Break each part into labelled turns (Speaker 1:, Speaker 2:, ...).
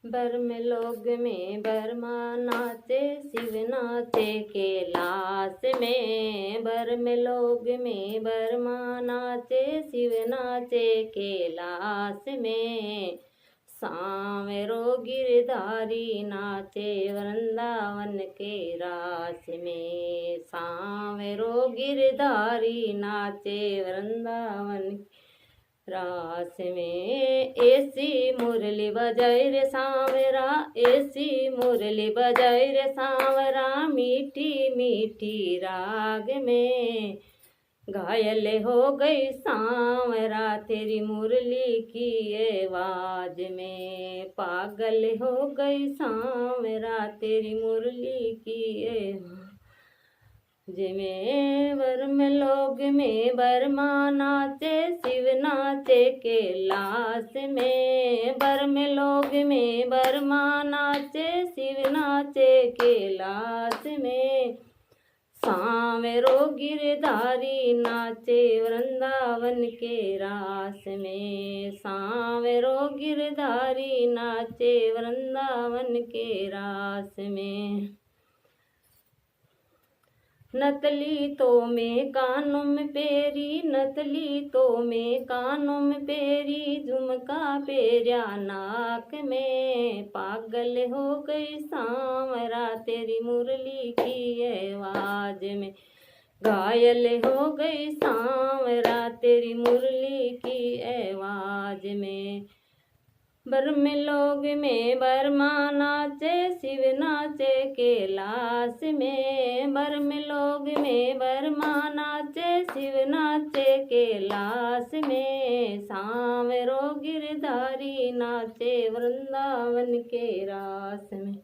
Speaker 1: बरमलोक में बरमा नाचे, शिव नाचे कैलाश में। बरमलोक में बरमा नाचे, शिव नाचे कैलाश में। सांवरो गिरधारी नाचे वृंदावन के रास में। सांवरो गिरधारी नाचे वृंदावन रास में। ऐसी मुरली बजाए रे सांवरा, ऐसी मुरली बजाए रे सांवरा, मीठी मीठी राग में। घायल हो गई सांवरा तेरी मुरली की आवाज में। पागल हो गई सांवरा तेरी मुरली की आवाज में। बरमलोक में बरमा नाचे, शिव नाचे कैलाश में। बरमलोक में बरमा नाचे, शिव नाचे कैलाश में। सांवरो गिरधारी नाचे वृंदावन के रास में। सांवरो गिरधारी नाचे वृंदावन के रास में। नतली तो में कानों में पेरी, नतली तो में कानों में पेरी, झुमका पेरिया नाक में। पागल हो गई सांवरा तेरी मुरली की आवाज में। घायल हो गई सांवरा तेरी मुरली की आवाज में। बरमलोक में बरमा नाचे, शिव नाचे कैलाश में। बरमलोक में बरमा नाचे, शिव नाचे कैलाश में। सांवरो गिरधारी नाचे वृंदावन के रास में।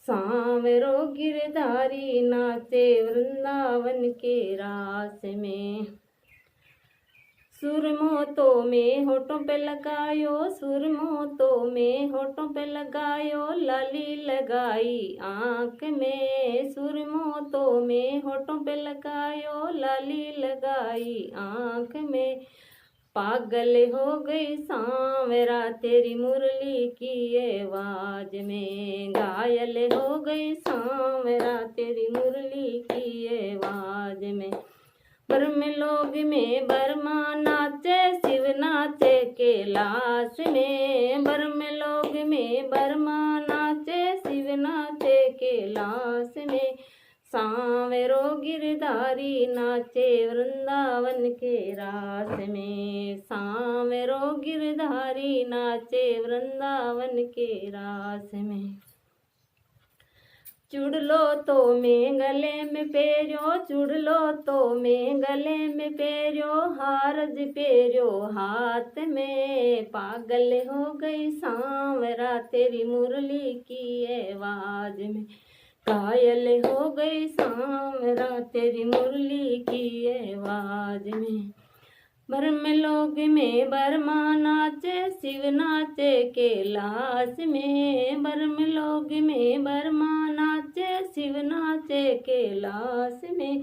Speaker 1: सांवरो गिरधारी नाचे वृंदावन के रास में। सुरमोतों में होठों पे लगायो, सुरमोतों में होठों पे लगायो, लाली लगाई आँख में। सुरमोतों में होठों पे लगायो, लाली लगाई आँख में। पागल हो गई सांवरा तेरी मुरली की आवाज में। घायल हो गई सांवरा तेरी मुरली की आवाज में। बरमलोक में बरमा नाचे, शिव नाचे कैलाश में। बरमलोक में बरमा नाचे, शिव नाचे कैलाश में। सांवरो गिरधारी नाचे वृंदावन के रास में। सांवरो गिरधारी नाचे वृंदावन के रास में। चुड़लो तो में गले में पेरियो, चुड़लो तो में गले में पेरियो, हारज पेरियो हाथ में। पागल हो गई सांवरा तेरी मुरली की आवाज में। घायल हो गई सांवरा तेरी मुरली की आवाज में। बरमलोक में बरमा नाचे, शिव नाचे कैलाश में। बरमलोक में बरमा नाचे, शिव नाचे कैलाश में।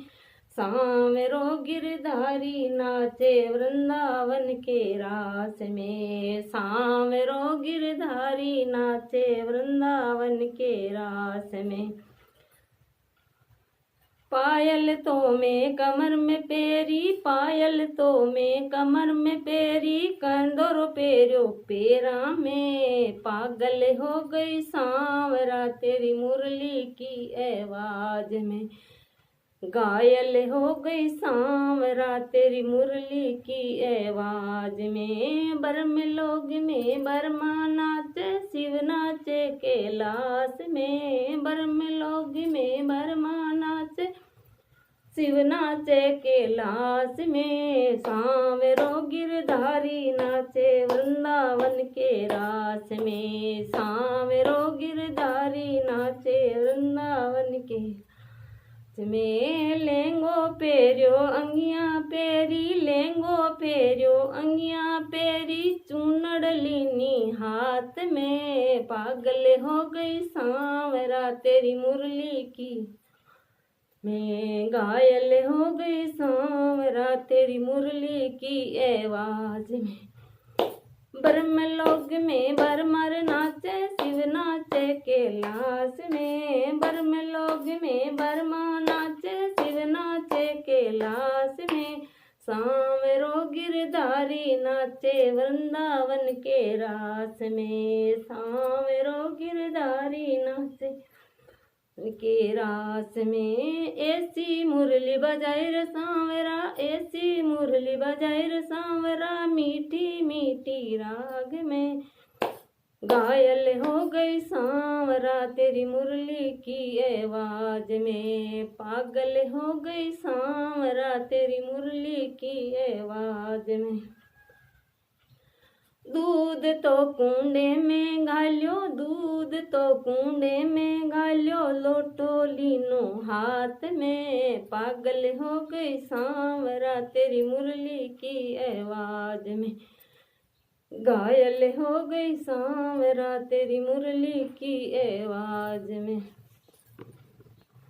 Speaker 1: सांवरो गिरधारी नाचे वृंदावन के रास में। सांवरो गिरधारी नाचे वृंदावन के रास में। पायल तो में कमर में पेरी, पायल तो में कमर में पेरी, कंदोरो पेरो पेरा में। पागल हो गई सांवरा तेरी मुरली की आवाज में। घायल हो गई सांवरा तेरी मुरली की आवाज में। बरमलोक में बरमा नाचे, शिव नाचे कैलाश में। बरमलोक में बरमा नाचे, शिव नाचे कैलाश में। सांवरो गिरधारी नाचे वृंदावन के रास में। सांवरो गिरधारी नाचे वृंदावन के में। लेंगो पेरियो अंगिया पेरी, लेंगो पेरियो अंगिया पेरी, चूनड़ लीनी हाथ में। पागल हो गई सांवरा तेरी मुरली की मैं। घायल हो गई सांवरा तेरी मुरली की आवाज में। बरमलोक में बरमर नाचे, कैलाश में, बर्म लोग में ब्रह्मा नाचे, शिव नाचे कैलाश में, सांवरो गिरधारी नाचे वृंदावन के रास में, सांवरो गिरधारी नाचे के रास में। ऐसी मुरली बजाए रे सांवरा, ऐसी मुरली बजाए रे सांवरा, मीठी मीठी राग में। घायल हो गई सांवरा तेरी मुरली की आवाज में, पागल हो गई सांवरा तेरी मुरली की आवाज में। दूध तो कुंडे में घाल्यो, दूध तो कुंडे में घाल्यो, लोटो लीनो हाथ में, पागल हो गई सांवरा तेरी मुरली की आवाज में। घायल हो गई सांवरा तेरी मुरली की आवाज में।